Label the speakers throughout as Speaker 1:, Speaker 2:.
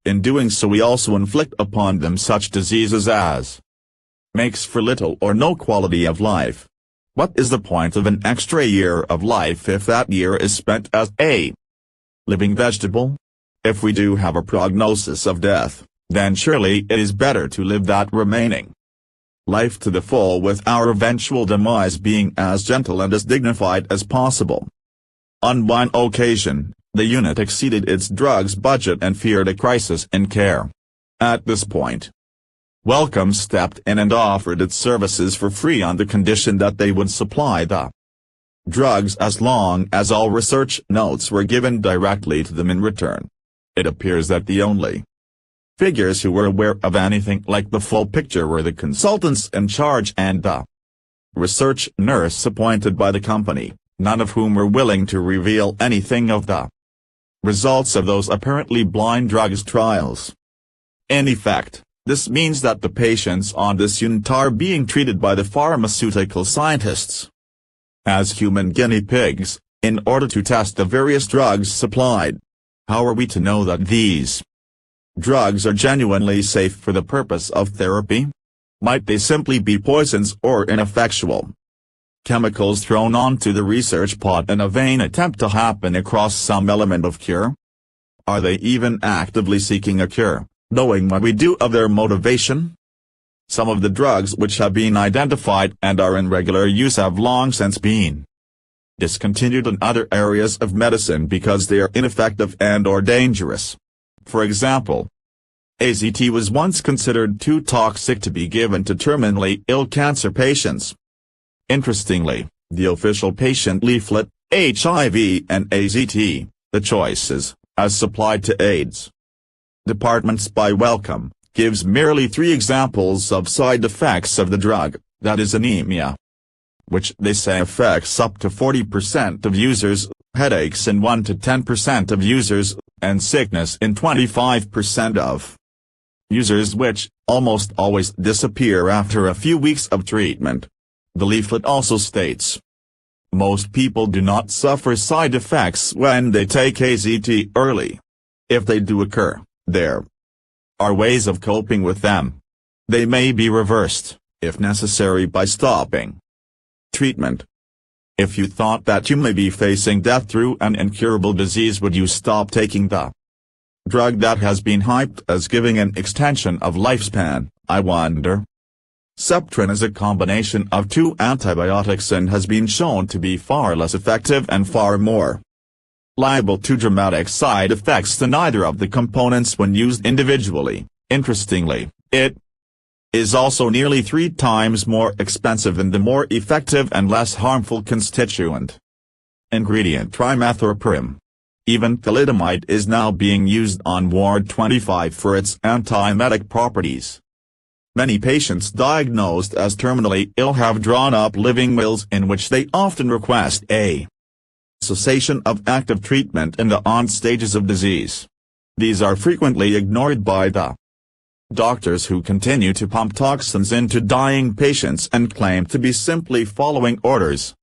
Speaker 1: In doing so we also inflict upon them such diseases as makes for little or no quality of life. What is the point of an extra year of life if that year is spent as a living vegetable? If we do have a prognosis of death, then surely it is better to live that remaining life to the full, with our eventual demise being as gentle and as dignified as possible. On one occasion, the unit exceeded its drugs budget and feared a crisis in care. At this point, Welcome stepped in and offered its services for free on the condition that they would supply the drugs as long as all research notes were given directly to them in return. It appears that the only figures who were aware of anything like the full picture were the consultants in charge and the research nurse appointed by the company, none of whom were willing to reveal anything of the results of those apparently blind drugs trials. In effect, this means that the patients on this unit are being treated by the pharmaceutical scientists as human guinea pigs, in order to test the various drugs supplied. How are we to know that these drugs are genuinely safe for the purpose of therapy? Might they simply be poisons or ineffectual chemicals thrown onto the research pot in a vain attempt to happen across some element of cure? Are they even actively seeking a cure, knowing what we do of their motivation? Some of the drugs which have been identified and are in regular use have long since been discontinued in other areas of medicine because they are ineffective and/or dangerous. For example, AZT was once considered too toxic to be given to terminally ill cancer patients. Interestingly, the official patient leaflet, HIV and AZT, the choices, as supplied to AIDS departments by Wellcome, gives merely 3 examples of side effects of the drug, that is anemia, which they say affects up to 40% of users, headaches in 1 to 10% of users, and sickness in 25% of users, which almost always disappear after a few weeks of treatment. The leaflet also states, most people do not suffer side effects when they take AZT early. If they do occur, there are ways of coping with them. They may be reversed, if necessary, by stopping treatment. If you thought that you may be facing death through an incurable disease, would you stop taking the drug that has been hyped as giving an extension of lifespan, I wonder? Septrin is a combination of 2 antibiotics and has been shown to be far less effective and far more liable to dramatic side effects than either of the components when used individually. Interestingly, it is also nearly 3 times more expensive than the more effective and less harmful constituent ingredient trimethoprim. Even thalidomide is now being used on Ward 25 for its antiemetic properties. Many patients diagnosed as terminally ill have drawn up living wills in which they often request a cessation of active treatment in the on stages of disease. These are frequently ignored by the doctors, who continue to pump toxins into dying patients and claim to be simply following orders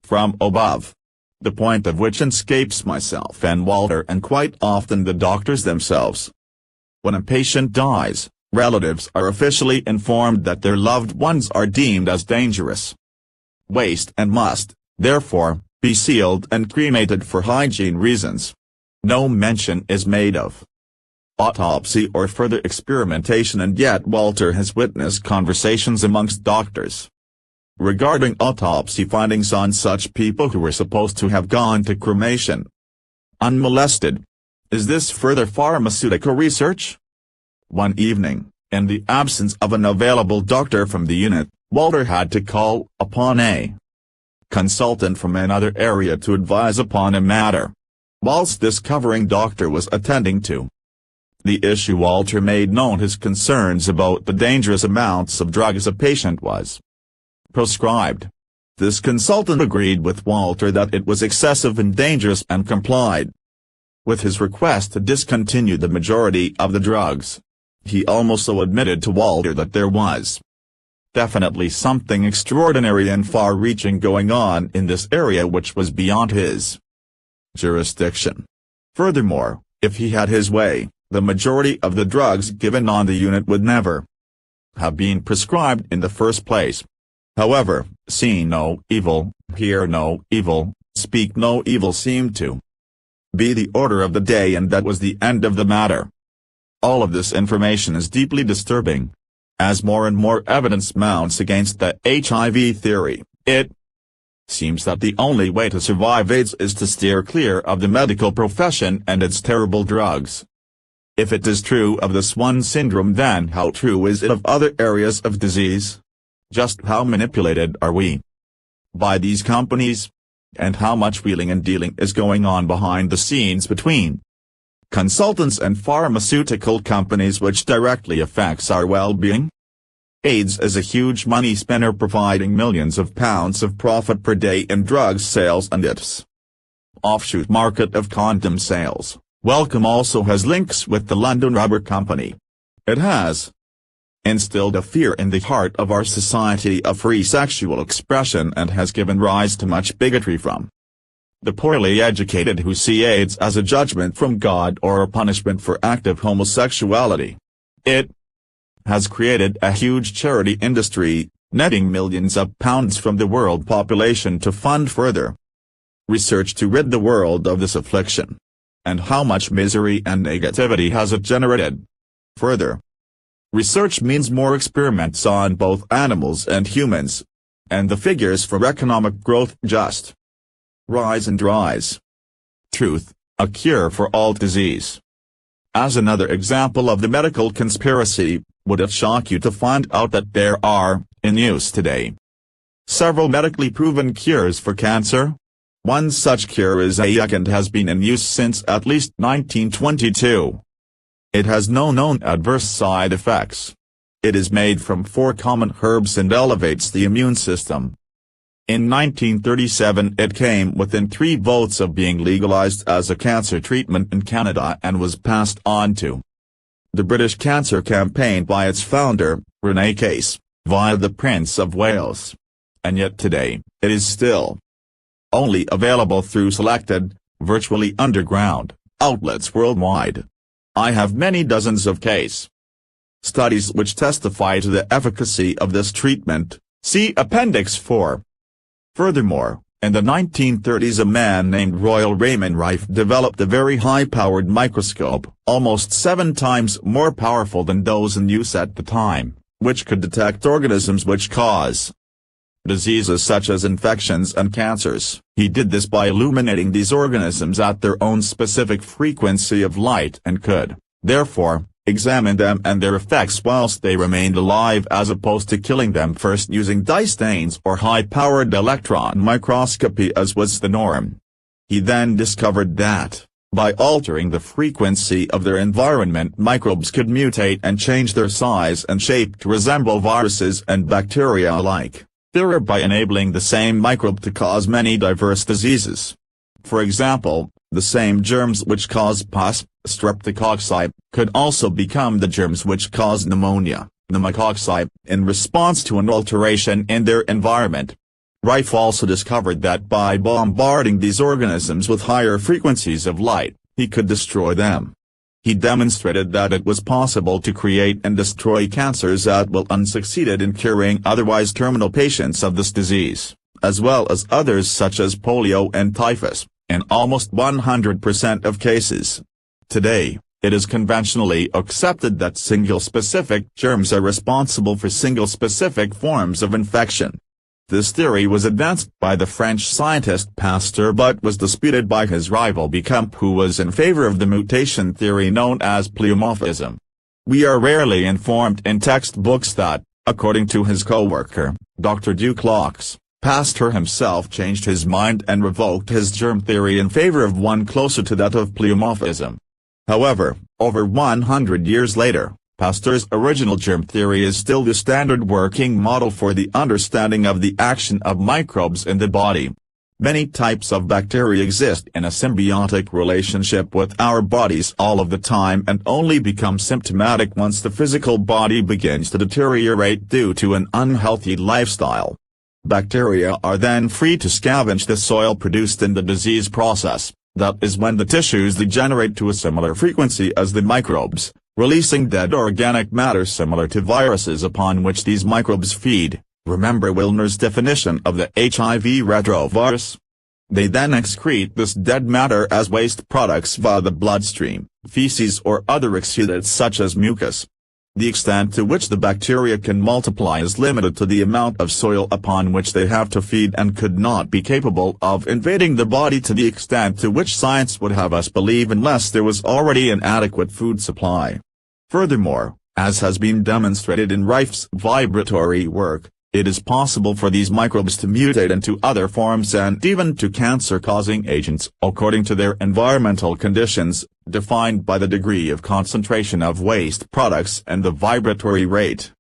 Speaker 1: from above. The point of which escapes myself and Walter, and quite often the doctors themselves. When a patient dies, relatives are officially informed that their loved ones are deemed as dangerous waste and must, therefore, be sealed and cremated for hygiene reasons. No mention is made of autopsy or further experimentation, and yet Walter has witnessed conversations amongst doctors regarding autopsy findings on such people who were supposed to have gone to cremation unmolested. Is this further pharmaceutical research? One evening, in the absence of an available doctor from the unit, Walter had to call upon a consultant from another area to advise upon a matter. Whilst this covering doctor was attending to the issue, Walter made known his concerns about the dangerous amounts of drugs a patient was prescribed. This consultant agreed with Walter that it was excessive and dangerous and complied with his request to discontinue the majority of the drugs. He also admitted to Walter that there was definitely something extraordinary and far-reaching going on in this area which was beyond his jurisdiction. Furthermore, if he had his way, the majority of the drugs given on the unit would never have been prescribed in the first place. However, see no evil, hear no evil, speak no evil seemed to be the order of the day, and that was the end of the matter. All of this information is deeply disturbing. As more and more evidence mounts against the HIV theory, it seems that the only way to survive AIDS is to steer clear of the medical profession and its terrible drugs. If it is true of this one syndrome, then how true is it of other areas of disease? Just how manipulated are we by these companies? And how much wheeling and dealing is going on behind the scenes between consultants and pharmaceutical companies, which directly affects our well-being? AIDS is a huge money spinner, providing millions of pounds of profit per day in drug sales and its offshoot market of condom sales. Wellcome also has links with the London Rubber Company. It has instilled a fear in the heart of our society of free sexual expression and has given rise to much bigotry from the poorly educated, who see AIDS as a judgment from God or a punishment for active homosexuality. It has created a huge charity industry, netting millions of pounds from the world population to fund further research to rid the world of this affliction. And how much misery and negativity has it generated? Further research means more experiments on both animals and humans, and the figures for economic growth just rise and rise. Truth, a cure for all disease. As another example of the medical conspiracy, would it shock you to find out that there are, in use today, several medically proven cures for cancer? One such cure is AIC and has been in use since at least 1922. It has no known adverse side effects. It is made from 4 common herbs and elevates the immune system. In 1937 it came within 3 votes of being legalized as a cancer treatment in Canada and was passed on to the British Cancer Campaign by its founder, Rene Case, via the Prince of Wales. And yet today, it is still only available through selected, virtually underground, outlets worldwide. I have many dozens of case studies which testify to the efficacy of this treatment, see Appendix 4. Furthermore, in the 1930s a man named Royal Raymond Rife developed a very high-powered microscope, almost 7 times more powerful than those in use at the time, which could detect organisms which cause diseases such as infections and cancers. He did this by illuminating these organisms at their own specific frequency of light and could, therefore, examine them and their effects whilst they remained alive, as opposed to killing them first using dye stains or high-powered electron microscopy as was the norm. He then discovered that, by altering the frequency of their environment, microbes could mutate and change their size and shape to resemble viruses and bacteria alike, thereby enabling the same microbe to cause many diverse diseases. For example, the same germs which cause pus, streptococci, could also become the germs which cause pneumonia, pneumococci, in response to an alteration in their environment. Rife also discovered that by bombarding these organisms with higher frequencies of light, he could destroy them. He demonstrated that it was possible to create and destroy cancers at will, and succeeded in curing otherwise terminal patients of this disease, as well as others such as polio and typhus, in almost 100% of cases. Today, it is conventionally accepted that single specific germs are responsible for single specific forms of infection. This theory was advanced by the French scientist Pasteur but was disputed by his rival Béchamp, who was in favor of the mutation theory known as pleomorphism. We are rarely informed in textbooks that, according to his co-worker, Dr. Duclos, Pasteur himself changed his mind and revoked his germ theory in favor of one closer to that of pleomorphism. However, over 100 years later, Pasteur's original germ theory is still the standard working model for the understanding of the action of microbes in the body. Many types of bacteria exist in a symbiotic relationship with our bodies all of the time and only become symptomatic once the physical body begins to deteriorate due to an unhealthy lifestyle. Bacteria are then free to scavenge the soil produced in the disease process, That is when the tissues degenerate to a similar frequency as the microbes, releasing dead organic matter similar to viruses upon which these microbes feed. Remember Wilner's definition of the HIV retrovirus? They then excrete this dead matter as waste products via the bloodstream, feces or other exudates such as mucus. The extent to which the bacteria can multiply is limited to the amount of soil upon which they have to feed and could not be capable of invading the body to the extent to which science would have us believe unless there was already an adequate food supply. Furthermore, as has been demonstrated in Rife's vibratory work, it is possible for these microbes to mutate into other forms and even to cancer-causing agents according to their environmental conditions, defined by the degree of concentration of waste products and the vibratory rate.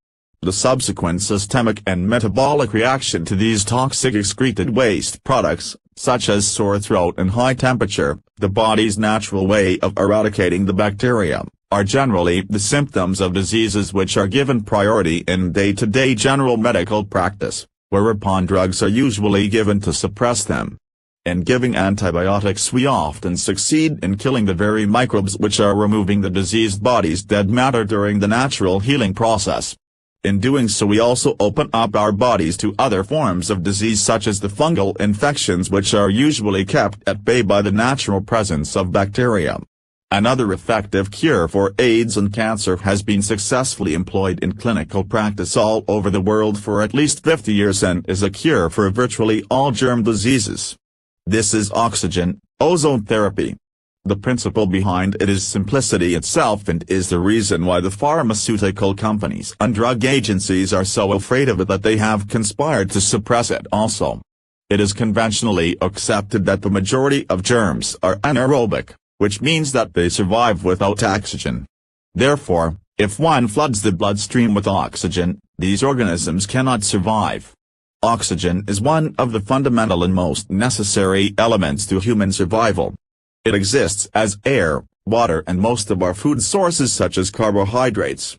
Speaker 1: The subsequent systemic and metabolic reaction to these toxic excreted waste products, such as sore throat and high temperature, the body's natural way of eradicating the bacteria, are generally the symptoms of diseases which are given priority in day-to-day general medical practice, whereupon drugs are usually given to suppress them. In giving antibiotics we often succeed in killing the very microbes which are removing the diseased body's dead matter during the natural healing process. In doing so we also open up our bodies to other forms of disease such as the fungal infections which are usually kept at bay by the natural presence of bacteria. Another effective cure for AIDS and cancer has been successfully employed in clinical practice all over the world for at least 50 years and is a cure for virtually all germ diseases. This is oxygen, ozone therapy. The principle behind it is simplicity itself and is the reason why the pharmaceutical companies and drug agencies are so afraid of it that they have conspired to suppress it also. It is conventionally accepted that the majority of germs are anaerobic, which means that they survive without oxygen. Therefore, if one floods the bloodstream with oxygen, these organisms cannot survive. Oxygen is one of the fundamental and most necessary elements to human survival. It exists as air, water and most of our food sources such as carbohydrates.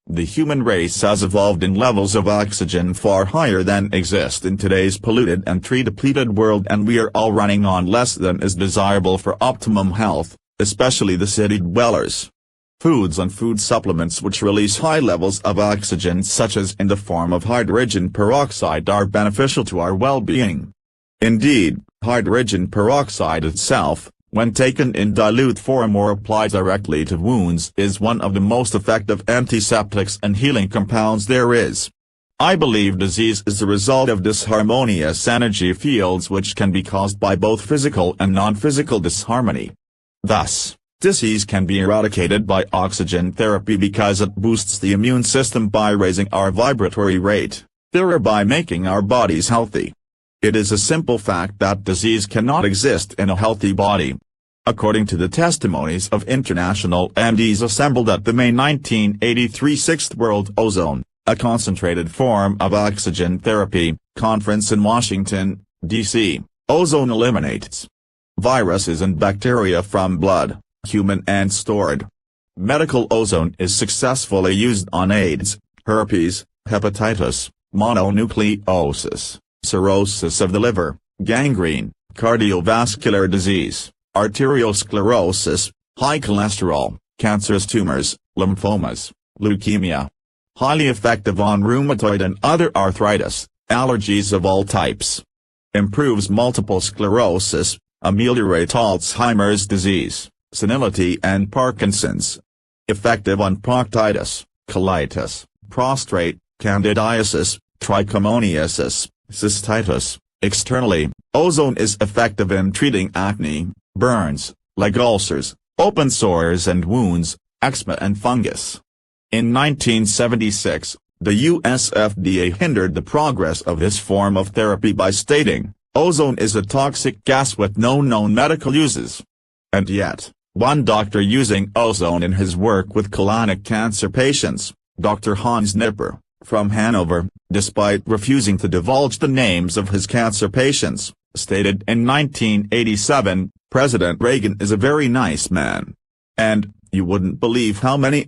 Speaker 1: The human race has evolved in levels of oxygen far higher than exist in today's polluted and tree-depleted world, and we are all running on less than is desirable for optimum health, especially the city dwellers. Foods and food supplements which release high levels of oxygen such as in the form of hydrogen peroxide are beneficial to our well-being. Indeed, hydrogen peroxide itself, when taken in dilute form or applied directly to wounds, is one of the most effective antiseptics and healing compounds there is. I believe disease is the result of disharmonious energy fields which can be caused by both physical and non-physical disharmony. Thus, disease can be eradicated by oxygen therapy because it boosts the immune system by raising our vibratory rate, thereby making our bodies healthy. It is a simple fact that disease cannot exist in a healthy body. According to the testimonies of international MDs assembled at the May 1983 Sixth World Ozone, a concentrated form of oxygen therapy, conference in Washington, D.C., ozone eliminates viruses and bacteria from blood, human and stored. Medical ozone is successfully used on AIDS, herpes, hepatitis, mononucleosis, cirrhosis of the liver, gangrene, cardiovascular disease, arteriosclerosis, high cholesterol, cancerous tumors, lymphomas, leukemia. Highly effective on rheumatoid and other arthritis, allergies of all types. Improves multiple sclerosis, ameliorates Alzheimer's disease, senility and Parkinson's. Effective on proctitis, colitis, prostate, candidiasis, trichomoniasis, cystitis. Externally, ozone is effective in treating acne, burns, leg ulcers, open sores and wounds, eczema and fungus. In 1976, the US FDA hindered the progress of this form of therapy by stating, ozone is a toxic gas with no known medical uses. And yet, one doctor using ozone in his work with colonic cancer patients, Dr. Hans Nipper, from Hanover, despite refusing to divulge the names of his cancer patients, stated in 1987, President Reagan is a very nice man. And, you wouldn't believe how many